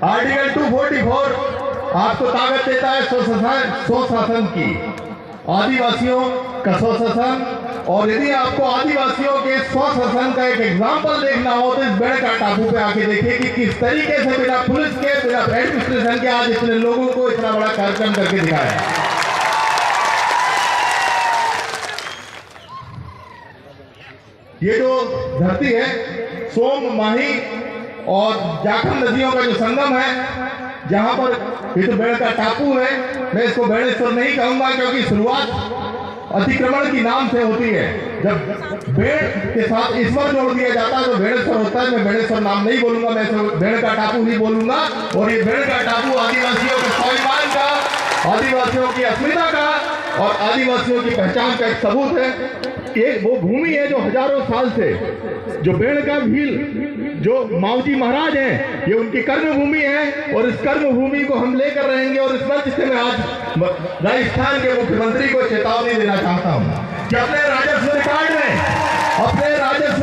Article 244 आपको ताकत देता है स्वशासन की, आदिवासियों का स्वशासन। और यदि आपको आदिवासियों के स्वशासन का एक एग्जाम्पल देखना हो तो इस बेड़का टापू पे आके देखिए कि किस तरीके से बिना पुलिस के, बिना एडमिनिस्ट्रेशन के आज इतने लोगों को इतना बड़ा कार्यक्रम करके दिखाया। ये जो धरती है, सोम, माही और जाखम नदियों का जो संगम है, जहां पर ये तो बेड़का टापू है, मैं इसको बेड़ेश्वर नहीं कहूंगा क्योंकि शुरुआत अतिक्रमण की नाम से होती है। जब बेड़ के साथ ईश्वर जोड़ दिया जाता है तो बेड़ेश्वर होता है। मैं बेड़ेश्वर नाम नहीं बोलूंगा, मैं बेड़का टापू ही बोलूंगा। और ये बेड़का टापू आदिवासियों के स्वाभिमान का, आदिवासियों की अस्मिता का और आदिवासियों की पहचान का एक सबूत है। एक वो भूमि है जो हजारों साल से, जो बेड़का भील जो मावजी महाराज हैं, ये उनकी कर्म भूमि है और इस कर्म भूमि को हम लेकर रहेंगे। और इस मंच से मैं आज राजस्थान के मुख्यमंत्री को चेतावनी देना चाहता हूं कि अपने राजस्व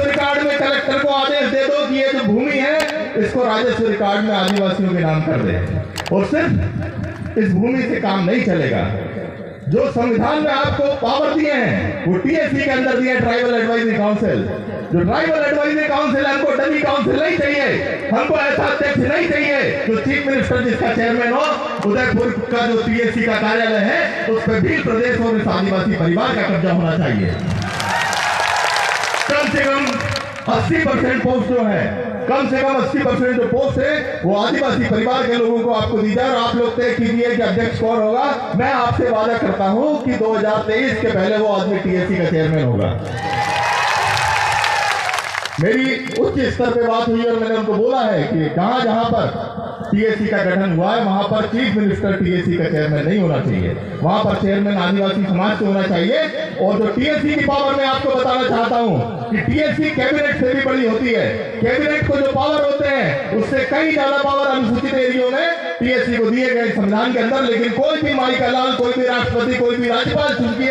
रिकॉर्ड में कलेक्टर को आदेश दे दो कि ये जो भूमि है इसको राजस्व रिकॉर्ड में आदिवासियों के नाम कर दे। और सिर्फ इस भूमि से काम नहीं चलेगा। जो संविधान में आपको पावर दिए हैं वो टीएससी के अंदर दिए, ट्राइबल एडवाइजरी काउंसिल। जो ट्राइबल एडवाइजरी काउंसिल, हमको डमी काउंसिल नहीं चाहिए, हमको ऐसा अध्यक्ष नहीं चाहिए जो चीफ मिनिस्टर जिसका चेयरमैन हो। उदयपुर का जो टीएससी का कार्यालय है उस पर भी प्रदेश और इस आदिवासी परिवार का कब्जा होना चाहिए। कम से कम 80% पोस्ट जो है, कम से कम 80% जो पोस्ट है वो आदिवासी परिवार के लोगों को आपको दी जाए। और आप लोग तय कीजिए कि अध्यक्ष कौन होगा। मैं आपसे वादा करता हूं कि 2023 के पहले वो आदमी टीएससी का चेयरमैन होगा। मेरी उच्च स्तर पे बात हुई और मैंने उनको बोला है कि जहां जहां पर टीएससी का गठन हुआ है वहां पर चीफ मिनिस्टर टीएससी का चेयरमैन नहीं होना चाहिए, वहां पर चेयरमैन आदिवासी समाज से होना चाहिए। और जो टीएससी की पावर मैं आपको बताना चाहता हूं कि टीएससी कैबिनेट से भी बड़ी होती है। कैबिनेट को जो पावर होते हैं उससे कई ज्यादा पावर अनुसूचित एरियो में टीएससी को दिए गए संविधान के अंदर। लेकिन कोई भी माई का लाल, कोई भी राष्ट्रपति, कोई भी राज्यपाल, चूंकि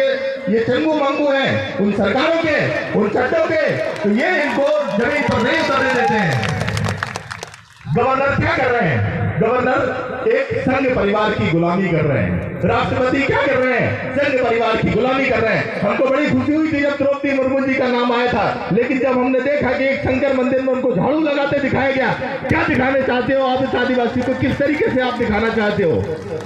ये चंगू मंगू हैं उन सरकारों के, उन चट्टों के, तो ये इनको जमीन पर नहीं उतरने देते हैं। गवर्नर क्या कर रहे हैं? गवर्नर एक संघ परिवार की गुलामी कर रहे हैं। राष्ट्रपति क्या कर रहे हैं? संघ परिवार की गुलामी कर रहे हैं। हमको बड़ी खुशी हुई थी जब द्रौपदी मुर्मू जी का नाम आया था, लेकिन जब हमने देखा कि एक शंकर मंदिर में उनको झाड़ू लगाते दिखाया गया, क्या दिखाने चाहते हो आप इस आदिवासी को? किस तरीके से आप दिखाना चाहते हो?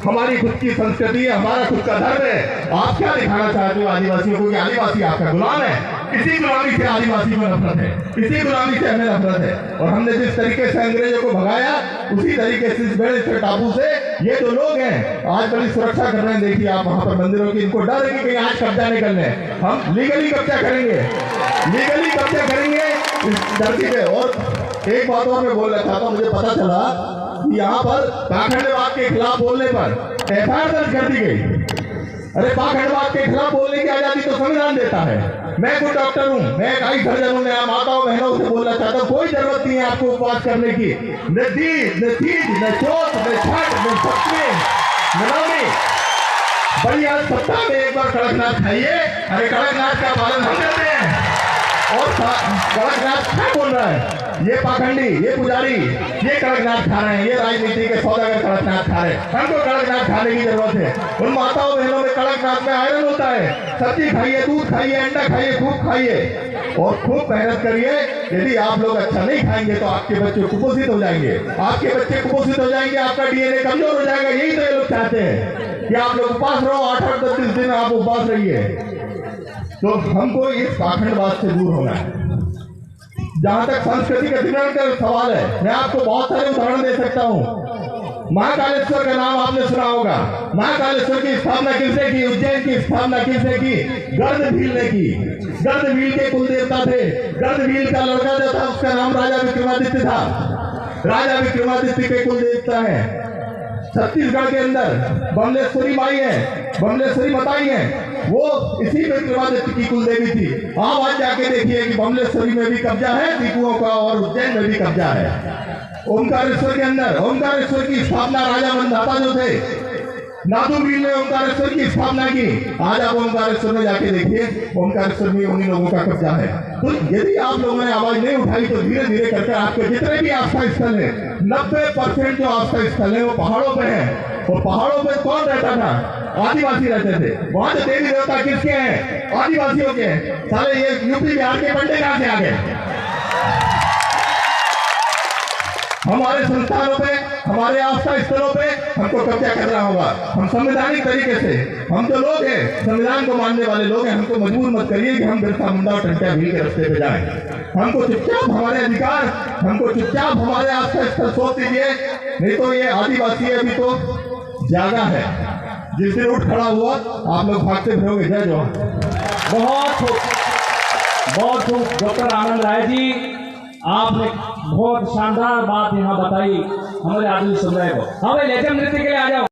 हमारी खुद की संस्कृति है, हमारा खुद का धर्म है, आप क्या दिखाना चाहते हो आदिवासियों को कि आदिवासी आपका गुलाम है? इसी गुलामी से आदिवासी को नफरत है, इसी गुलामी से हमें नफरत है। और हमने जिस तरीके से अंग्रेजों को भगाया उसी तरीके से इस बेड़ेश्वर टापू से ये जो लोग हैं आज बड़ी सुरक्षा कर रहे हैं। देखिए आप वहां पर मंदिरों की, इनको डर है कि कहीं आज कब्जा नहीं करने, हम लीगली कब्जा करेंगे, लीगली कब्जा करेंगे इस धरती पे। और एक बात और मैं बोलना चाहता हूँ, मुझे पता चला कि यहाँ पर पाखंडवाद के खिलाफ बोलने पर एफआईआर दर्ज कर दी गई। अरे पाखंडवाद के खिलाफ बोलने की आजादी तो संविधान देता है। मैं कोई डॉक्टर हूं, मैं एक आई सर्जन हूं, मैं माताओं बहनों से बोलना चाहता हूं, कोई जरूरत नहीं है आपको उपवास करने की। न तीज, न चौथ, न छठ, न सप्तमी, न नवमी। बढ़िया सप्ताह में एक बार कड़कनाथ खाइए। अरे कड़कनाथ का पालन हम करते हैं और कड़कनाथ क्या बोल रहा है? ये पाखंडी, ये पुजारी, ये कड़कनाथ खा रहे हैं, ये राजनीति के सौदागर कड़कनाथ खा रहे हैं। हमको कड़कनाथ खाने की जरूरत है। उन माताओं बहनों में कड़कनाथ में आयरन होता है। सब्जी खाइए, दूध खाइए, अंडा खाइए, खूब खाइए और खूब मेहनत करिए। यदि आप लोग अच्छा नहीं खाएंगे तो आपके बच्चे कुपोषित हो जाएंगे, आपके बच्चे कुपोषित हो जाएंगे, आपका डीएनए कमजोर हो जाएगा। यही तो ये लोग चाहते हैं कि आप लोग उपवास रहो, 8-8, 10-10 दिन आप उपवास रहिए। तो हमको इस पाखंडवाद से दूर होना है। जहां तक संस्कृति के अतिक्रमण का सवाल है, मैं आपको बहुत सारे उदाहरण दे सकता हूं। महाकालेश्वर का नाम आपने सुना होगा। महाकालेश्वर की स्थापना किसने की? उज्जैन की स्थापना किसने की? गर्दभील ने की। गर्दभील के कुल देवता थे। गर्दभील का लड़का जो था उसका नाम राजा विक्रमादित्य था। राजा विक्रमादित्य के कुल देवता है। छत्तीसगढ़ के अंदर बमलेश्वरी माई है, बमलेश्वरी मताई है, वो इसी विक्रमादित्य की कुल देवी थी। आप आज जाके देखिए कि बमलेश्वरी में भी कब्जा है टीपुओं का और उज्जैन में भी कब्जा है। ओमकारेश्वर के अंदर, ओमकारेश्वर की स्थापना राजा मनधाता जो थे नादुवीर ने ओंकारेश्वर की स्थापना की। आज आप ओंकारेश्वर में जाके देखिए, ओंकारेश्वर में उन्हीं लोगों का कब्जा है। तो यदि आप लोगों ने आवाज नहीं उठाई तो धीरे धीरे करके आपके जितने भी आस्था स्थल है, 90% जो आस्था स्थल है वो पहाड़ों पे है। और पहाड़ों पे कौन रहता था? आदिवासी रहते थे। वहां जो देवी देवता किसके हैं? आदिवासियों के हैं। साले ये यूपी बिहार के बंदे कहां से आ गए? हमारे संस्थानों पे, हमारे आस्था स्थलों पे हमको कब्जा करना होगा। हम संवैधानिक तरीके से, हम जो लोग हैं संविधान को मानने वाले लोग हैं, हमको मजबूर मत करिए कि हम बिरसा मुंडा और टंट्या भील के रास्ते पे जाएं। हमको चुपचाप हमारे अधिकार, हमको चुपचाप हमारे आस्था स्थल सोच दीजिए। नहीं तो ये आदिवासी अभी तो जागा है, जिस दिन उठ खड़ा हुआ आप लोग भागते फिरोगे। जय जवान। बहुत खूब डॉक्टर आनंद राय जी, आपने बहुत शानदार बात यहाँ बताई हमारे आदिवासी समुदाय को। हाँ भाई, लेजम नृत्य के लिए आ जाओ।